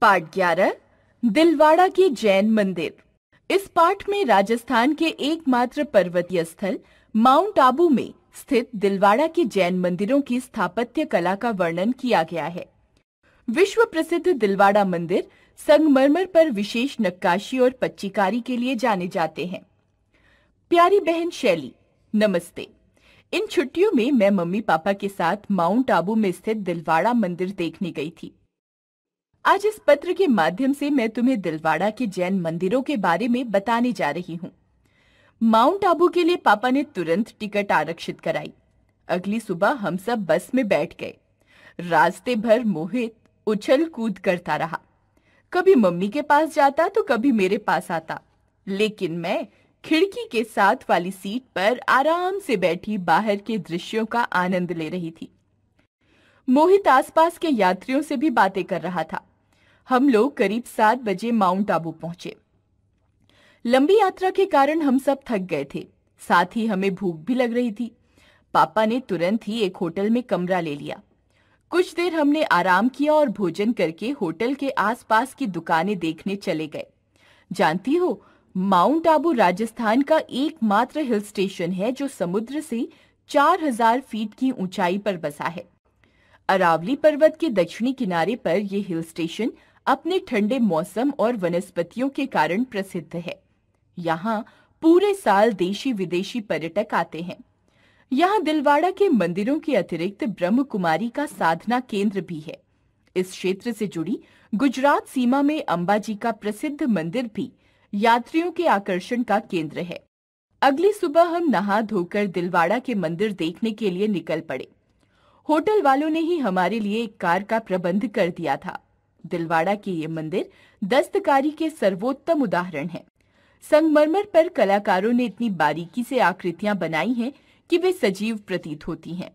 पाठ 11 दिलवाड़ा के जैन मंदिर। इस पाठ में राजस्थान के एकमात्र पर्वतीय स्थल माउंट आबू में स्थित दिलवाड़ा के जैन मंदिरों की स्थापत्य कला का वर्णन किया गया है। विश्व प्रसिद्ध दिलवाड़ा मंदिर संगमरमर पर विशेष नक्काशी और पच्चीकारी के लिए जाने जाते हैं। प्यारी बहन शैली, नमस्ते। इन छुट्टियों में मैं मम्मी पापा के साथ माउंट आबू में स्थित दिलवाड़ा मंदिर देखने गई थी। आज इस पत्र के माध्यम से मैं तुम्हें दिलवाड़ा के जैन मंदिरों के बारे में बताने जा रही हूँ। माउंट आबू के लिए पापा ने तुरंत टिकट आरक्षित कराई। अगली सुबह हम सब बस में बैठ गए। रास्ते भर मोहित उछल कूद करता रहा। कभी मम्मी के पास जाता तो कभी मेरे पास आता, लेकिन मैं खिड़की के साथ वाली सीट पर आराम से बैठी बाहर के दृश्यों का आनंद ले रही थी। मोहित आसपास के यात्रियों से भी बातें कर रहा था। हम लोग करीब 7 बजे माउंट आबू पहुंचे। लंबी यात्रा के कारण हम सब थक गए थे, साथ ही हमें भूख भी लग रही थी। पापा ने तुरंत ही एक होटल में कमरा ले लिया। कुछ देर हमने आराम किया और भोजन करके होटल के आसपास की दुकानें देखने चले गए। जानती हो, माउंट आबू राजस्थान का एकमात्र हिल स्टेशन है जो समुद्र से 4000 फीट की ऊंचाई पर बसा है। अरावली पर्वत के दक्षिणी किनारे पर यह हिल स्टेशन अपने ठंडे मौसम और वनस्पतियों के कारण प्रसिद्ध है। यहाँ पूरे साल देशी विदेशी पर्यटक आते हैं। यहाँ दिलवाड़ा के मंदिरों के अतिरिक्त ब्रह्म कुमारी का साधना केंद्र भी है। इस क्षेत्र से जुड़ी गुजरात सीमा में अंबाजी का प्रसिद्ध मंदिर भी यात्रियों के आकर्षण का केंद्र है। अगली सुबह हम नहा धोकर दिलवाड़ा के मंदिर देखने के लिए निकल पड़े। होटल वालों ने ही हमारे लिए एक कार का प्रबंध कर दिया था। दिलवाड़ा के ये मंदिर दस्तकारी के सर्वोत्तम उदाहरण है। संगमरमर पर कलाकारों ने इतनी बारीकी से आकृतियां बनाई हैं कि वे सजीव प्रतीत होती हैं।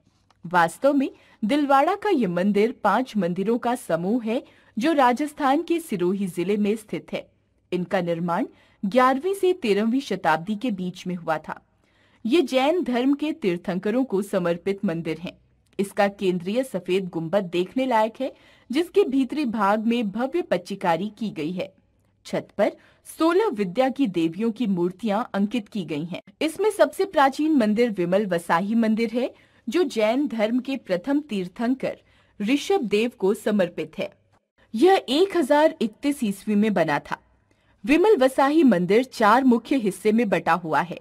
वास्तव में दिलवाड़ा का ये मंदिर 5 मंदिरों का समूह है जो राजस्थान के सिरोही जिले में स्थित है। इनका निर्माण 11वीं से 13वीं शताब्दी के बीच में हुआ था। ये जैन धर्म के तीर्थंकरों को समर्पित मंदिर है। इसका केंद्रीय सफेद गुंबद देखने लायक है, जिसके भीतरी भाग में भव्य पच्चीकारी की गई है। छत पर 16 विद्या की देवियों की मूर्तियां अंकित की गई हैं। इसमें सबसे प्राचीन मंदिर विमल वसाही मंदिर है, जो जैन धर्म के प्रथम तीर्थंकर ऋषभ देव को समर्पित है। यह 1031 ईस्वी में बना था। विमल वसाही मंदिर 4 मुख्य हिस्से में बटा हुआ है।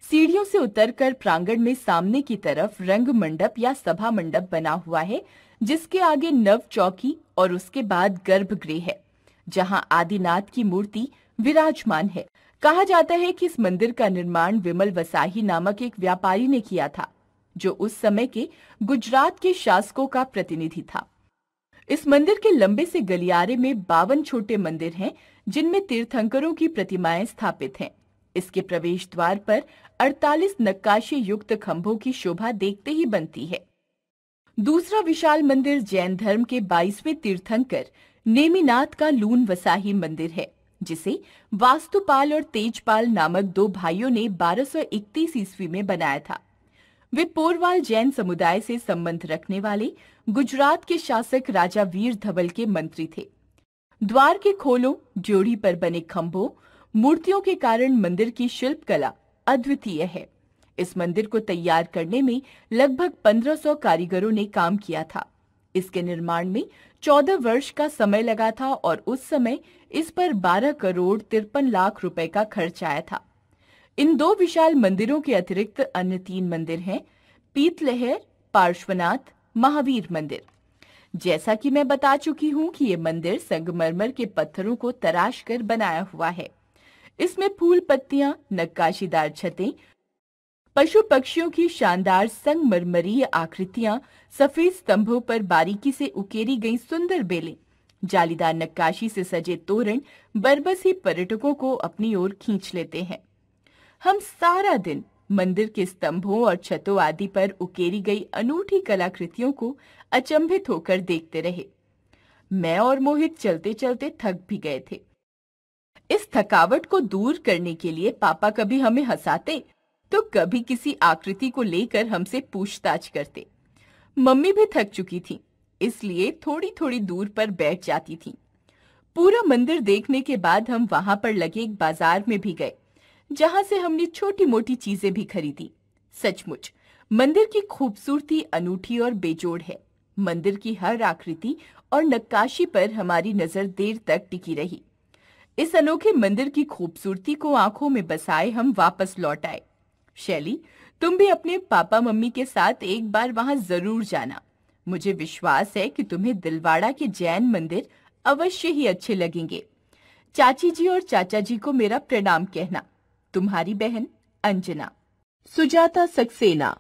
सीढ़ियों से उतरकर प्रांगण में सामने की तरफ रंग मंडप या सभा मंडप बना हुआ है, जिसके आगे नव चौकी और उसके बाद गर्भगृह है, जहां आदिनाथ की मूर्ति विराजमान है। कहा जाता है कि इस मंदिर का निर्माण विमल वसाही नामक एक व्यापारी ने किया था, जो उस समय के गुजरात के शासकों का प्रतिनिधि था। इस मंदिर के लंबे से गलियारे में 52 छोटे मंदिर हैं, जिनमें तीर्थंकरों की प्रतिमाएं स्थापित हैं। इसके प्रवेश द्वार पर 48 नक्काशी युक्त खंभों की शोभा देखते ही बनती है। दूसरा विशाल मंदिर जैन धर्म के 22वें तीर्थंकर नेमिनाथ का लून वसाही मंदिर है, जिसे वास्तुपाल और तेजपाल नामक 2 भाइयों ने 1231 ईस्वी में बनाया था। वे पोरवाल जैन समुदाय से संबंध रखने वाले गुजरात के शासक राजा वीर धवल के मंत्री थे। द्वार के खोलों, ड्योढ़ी पर बने खंभों, मूर्तियों के कारण मंदिर की शिल्पकला अद्वितीय है। इस मंदिर को तैयार करने में लगभग 1500 कारीगरों ने काम किया था। इसके निर्माण में 14 वर्ष का समय लगा था और उस समय इस पर 12 करोड़ 53 लाख रुपए का खर्च आया था। इन 2 विशाल मंदिरों के अतिरिक्त अन्य 3 मंदिर हैं: पीतलहर, पार्श्वनाथ, महावीर मंदिर। जैसा कि मैं बता चुकी हूँ कि ये मंदिर संगमरमर के पत्थरों को तराश कर बनाया हुआ है। इसमें फूल पत्तियां, नक्काशीदार छतें, पशु पक्षियों की शानदार संगमरमरीय आकृतियां, सफेद स्तंभों पर बारीकी से उकेरी गई सुंदर बेलें, जालीदार नक्काशी से सजे तोरण बरबस ही पर्यटकों को अपनी ओर खींच लेते हैं। हम सारा दिन मंदिर के स्तंभों और छतों आदि पर उकेरी गई अनूठी कलाकृतियों को अचंभित होकर देखते रहे। मैं और मोहित चलते चलते थक भी गए थे। इस थकावट को दूर करने के लिए पापा कभी हमें हंसाते तो कभी किसी आकृति को लेकर हमसे पूछताछ करते। मम्मी भी थक चुकी थी, इसलिए थोड़ी थोड़ी दूर पर बैठ जाती थी। पूरा मंदिर देखने के बाद हम वहां पर लगे एक बाजार में भी गए, जहां से हमने छोटी मोटी चीजें भी खरीदी। सचमुच मंदिर की खूबसूरती अनूठी और बेजोड़ है। मंदिर की हर आकृति और नक्काशी पर हमारी नजर देर तक टिकी रही। इस अनोखे मंदिर की खूबसूरती को आंखों में बसाए हम वापस लौट आए। शैली, तुम भी अपने पापा मम्मी के साथ एक बार वहां जरूर जाना। मुझे विश्वास है कि तुम्हें दिलवाड़ा के जैन मंदिर अवश्य ही अच्छे लगेंगे। चाची जी और चाचा जी को मेरा प्रणाम कहना। तुम्हारी बहन अंजना। सुजाता सक्सेना।